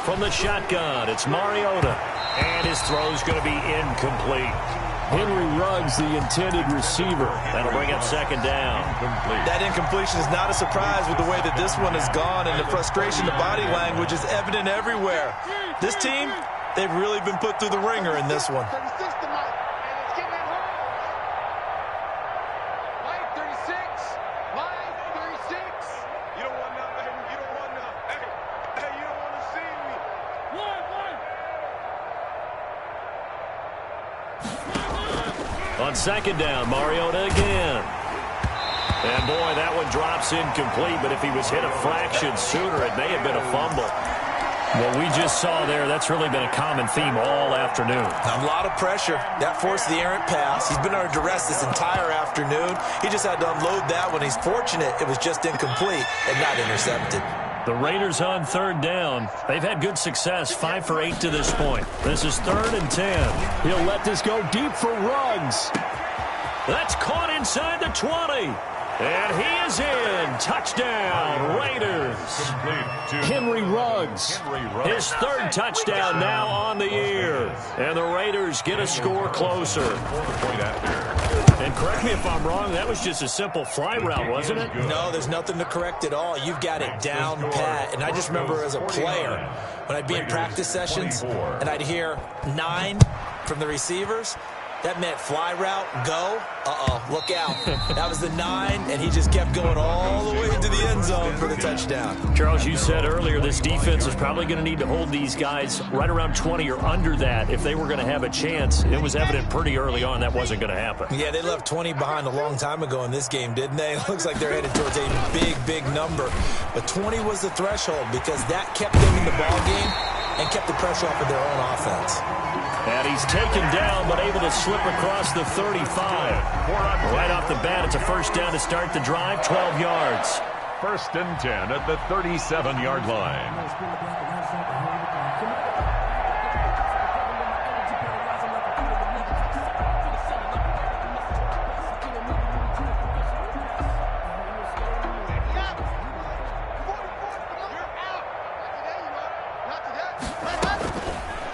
From the shotgun, it's Mariota. And his throw's going to be incomplete.
Henry Ruggs, the intended receiver.
That'll bring up 2nd down.
That incompletion is not a surprise with the way that this one has gone, and the frustration, the body language is evident everywhere. This team, they've really been put through the ringer in this one.
On 2nd down, Mariota again. And boy, that one drops incomplete, but if he was hit a fraction sooner, it may have been a fumble. What we just saw there, that's really been a common theme all afternoon.
A lot of pressure. That forced the errant pass. He's been under duress this entire afternoon. He just had to unload that one. He's fortunate it was just incomplete and not intercepted.
The Raiders on 3rd down. They've had good success, 5 for 8 to this point. This is 3rd and 10.
He'll let this go deep for Ruggs.
That's caught inside the 20. And he is in. Touchdown, Raiders.
Henry Ruggs.
His 3rd touchdown now on the year. And the Raiders get a score closer. And correct me if I'm wrong, that was just a simple fly route, wasn't it?
No, there's nothing to correct at all. You've got it down pat. And I just remember as a player, when I'd be in practice sessions and I'd hear 9 from the receivers, that meant fly route, go. Look out. That was the 9, and he just kept going all the way into the end zone for the touchdown.
Charles, you said earlier this defense is probably going to need to hold these guys right around 20 or under that if they were going to have a chance. It was evident pretty early on that wasn't going to happen.
Yeah, they left 20 behind a long time ago in this game, didn't they? It looks like they're headed towards a big, big number. But 20 was the threshold because that kept them in the ballgame and kept the pressure off of their own offense.
And he's taken down, but able to slip across the 35. Right off the bat, it's a first down to start the drive, 12 yards.
1st and 10 at the 37-yard line.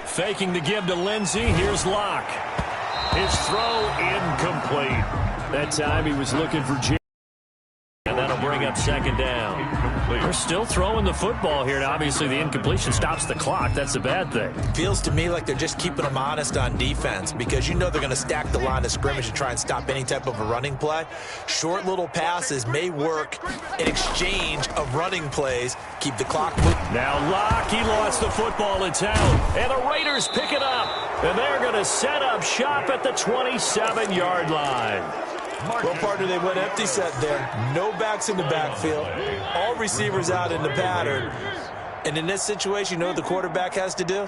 Faking the give to Lindsey. Here's Locke. His throw incomplete.
That time he was looking for Jim.
And that'll bring up 2nd down. They're still throwing the football here. Now, obviously, the incompletion stops the clock. That's a bad thing.
Feels to me like they're just keeping them honest on defense because you know they're going to stack the line of scrimmage and try and stop any type of a running play. Short little passes may work in exchange of running plays. Keep the clock moving.
Now Locke, he lost the football. It's out. And the Raiders pick it up. And they're going to set up shop at the 27-yard line.
Well, partner, they went empty set there. No backs in the backfield. All receivers out in the pattern. And in this situation, you know what the quarterback has to do?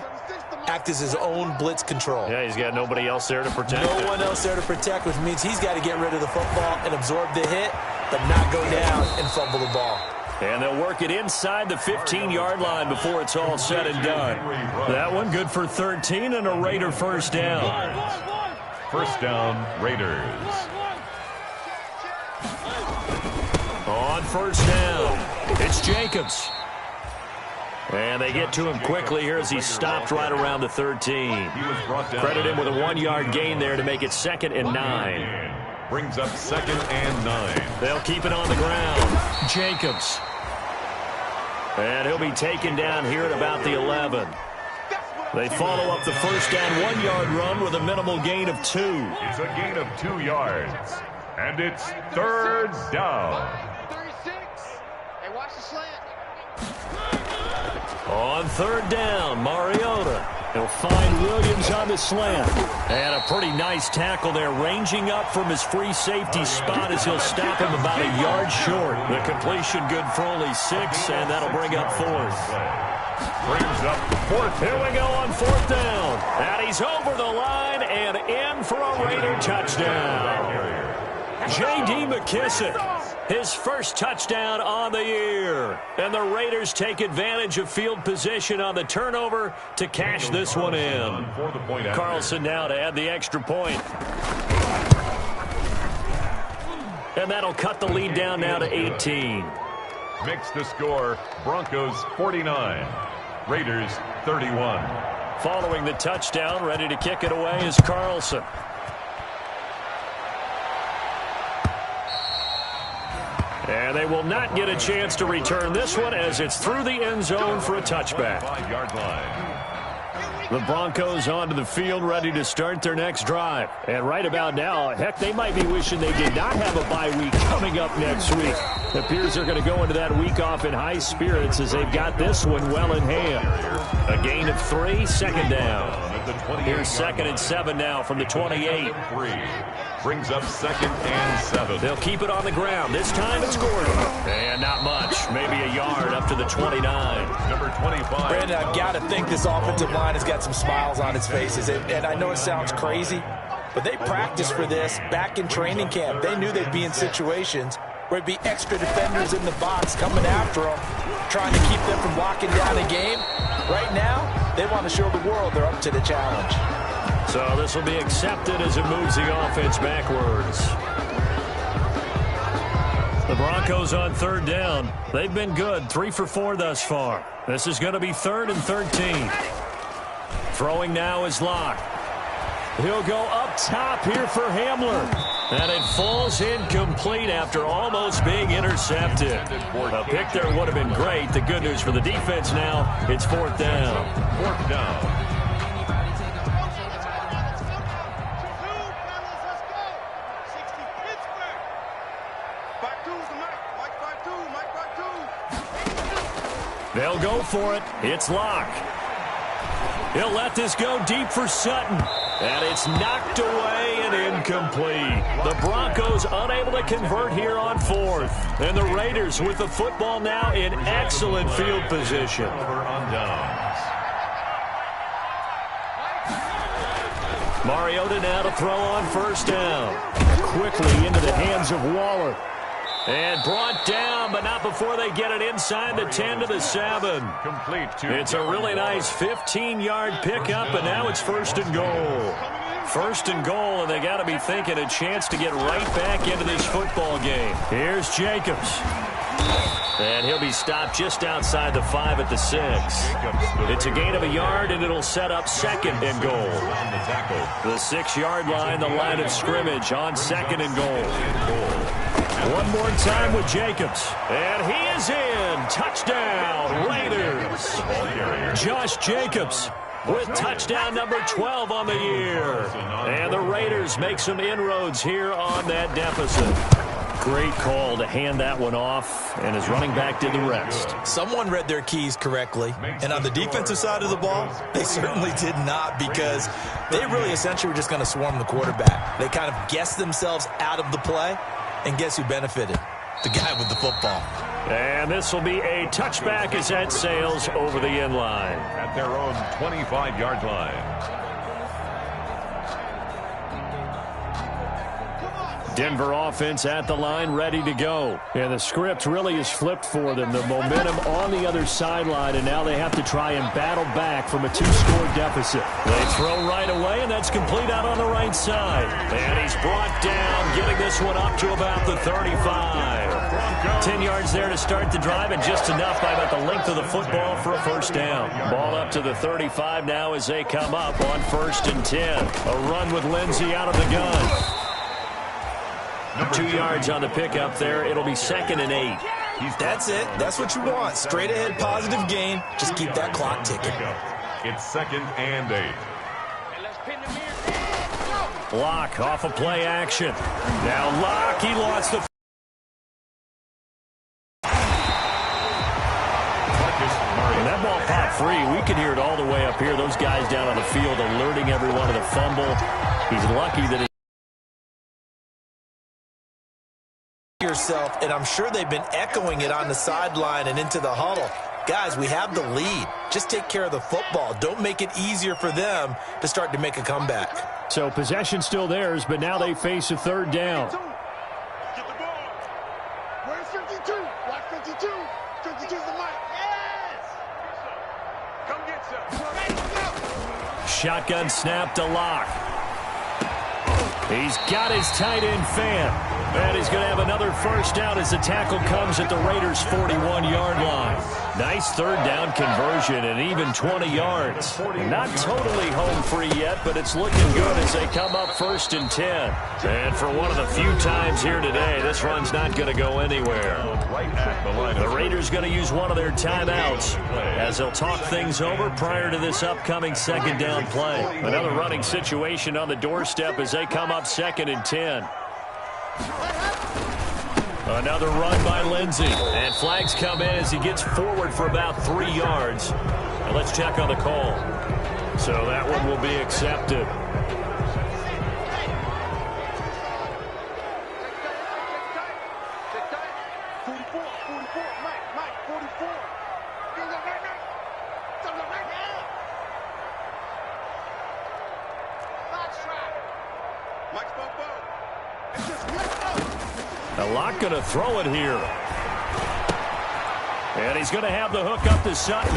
Act as his own blitz control.
Yeah, he's got nobody else there to protect him.
No one else there to protect, which means he's got to get rid of the football and absorb the hit, but not go down and fumble the ball.
And they'll work it inside the 15-yard line before it's all said and done. That one good for 13 and a Raider first down.
1st down, Raiders.
On 1st down, it's Jacobs. And they get to him quickly here as he stopped right around the 13. Credit him with a 1-yard gain there to make it 2nd and 9.
Brings up 2nd and 9.
They'll keep it on the ground. Jacobs. And he'll be taken down here at about the 11. They follow up the first down 1-yard run with a minimal gain of 2.
It's a gain of 2 yards. And it's 3rd down.
36. Hey, watch the slant.
On 3rd down, Mariota. He'll find Williams on the slant. And a pretty nice tackle there, ranging up from his free safety spot as he'll stop him about a yard short. The completion good for only 6, and that'll bring up 4th.
Brings up 4th.
Here we go on 4th down. And he's over the line and in for a Raider touchdown. J.D. McKissic, his first touchdown on the year. And the Raiders take advantage of field position on the turnover to cash this one in. Carlson now to add the extra point. And that'll cut the lead down now to 18.
Makes the score Broncos 49, Raiders 31.
Following the touchdown, ready to kick it away is Carlson. And they will not get a chance to return this one as it's through the end zone for a touchback.
5-yard line.
The Broncos onto the field ready to start their next drive. And right about now, heck, they might be wishing they did not have a bye week coming up next week. It appears they're going to go into that week off in high spirits as they've got this one well in hand. A gain of 3, 2nd down. Here's 2nd and 7 now from the 28.
3. Brings up 2nd and 7.
They'll keep it on the ground. This time it's Gordon. And not much. Maybe a yard up to the 29.
Number 25.
Brandon, I've got to think this offensive line has got some smiles on its faces. And I know it sounds crazy, but they practiced for this back in training camp. They knew they'd be in situations where it'd be extra defenders in the box coming after them, trying to keep them from locking down a game. Right now, they want to show the world they're up to the challenge.
So this will be accepted as it moves the offense backwards. The Broncos on 3rd down. They've been good, 3 for 4 thus far. This is going to be 3rd and 13. Throwing now is Locke. He'll go up top here for Hamler. And it falls incomplete after almost being intercepted. A pick there would have been great. The good news for the defense now, it's 4th down.
4th down.
They'll go for it. It's Locke. He'll let this go deep for Sutton. And it's knocked away and incomplete. The Broncos unable to convert here on 4th. And the Raiders with the football now in excellent field position. Mariota now to throw on 1st down. Quickly into the hands of Waller. And brought down, but not before they get it inside the 10 to the 7. It's a really nice 15-yard pickup, and now it's 1st and goal. 1st and goal, and they got to be thinking a chance to get right back into this football game. Here's Jacobs. And he'll be stopped just outside the 5 at the 6. It's a gain of a yard, and it'll set up 2nd and goal. The 6-yard line, the line of scrimmage on 2nd and goal. One more time with Jacobs. And he is in. Touchdown, Raiders. Josh Jacobs with touchdown number 12 on the year. And the Raiders make some inroads here on that deficit. Great call to hand that one off, and his running back did the rest.
Someone read their keys correctly, and on the defensive side of the ball, they certainly did not, because they really essentially were just going to swarm the quarterback. They kind of guessed themselves out of the play, and guess who benefited? The guy with the football.
And this will be a touchback as that sails over the end line.
At their own 25-yard line.
Denver offense at the line, ready to go. And the script really is flipped for them. The momentum on the other sideline, and now they have to try and battle back from a 2-score deficit. They throw right away, and that's complete out on the right side. And he's brought down, getting this one up to about the 35. 10 yards there to start the drive, and just enough by about the length of the football for a 1st down. Ball up to the 35 now as they come up on 1st and 10. A run with Lindsey out of the gun. 2 yards on the pickup there. It'll be 2nd and 8.
That's it. That's what you want. Straight ahead, positive gain. Just keep that clock ticking.
It's 2nd and 8.
Locke off a play action. Now Locke, he lost the... And that ball popped free. We can hear it all the way up here. Those guys down on the field alerting everyone of the fumble. He's lucky that he...
yourself, and I'm sure they've been echoing it on the sideline and into the huddle. Guys, we have the lead. Just take care of the football. Don't make it easier for them to start to make a comeback.
So possession still theirs, but now they face a 3rd down.
Get the ball. Where's 52? Watch 52. 52's the mic. Yes! Come get some.
Shotgun snap to Locke. He's got his tight end fan. And he's going to have another first down as the tackle comes at the Raiders' 41-yard line. Nice 3rd down conversion and even 20 yards. Not totally home free yet, but it's looking good as they come up 1st and 10. And for one of the few times here today, this run's not going to go anywhere. The Raiders going to use one of their timeouts as they'll talk things over prior to this upcoming 2nd down play. Another running situation on the doorstep as they come up 2nd and 10. Another run by Lindsey. And flags come in as he gets forward for about 3 yards. And let's check on the call. So that one will be accepted. Locke going to throw it here. And he's going to have the hook up to Sutton.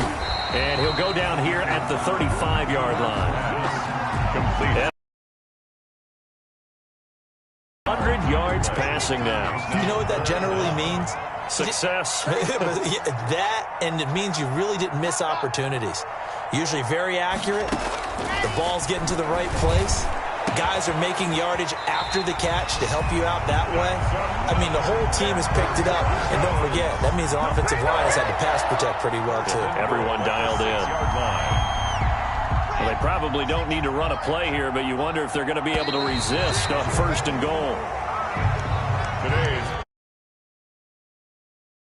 And he'll go down here at the 35-yard line.
Complete.
100 yards passing now.
You know what that generally means?
Success.
That, and it means you really didn't miss opportunities. Usually very accurate. The ball's getting to the right place. Guys are making yardage after the catch to help you out that way. I mean, the whole team has picked it up. And don't forget, that means the offensive line has had to pass protect pretty well, too.
Everyone dialed in. Well, they probably don't need to run a play here, but you wonder if they're going to be able to resist on 1st and goal.
Today's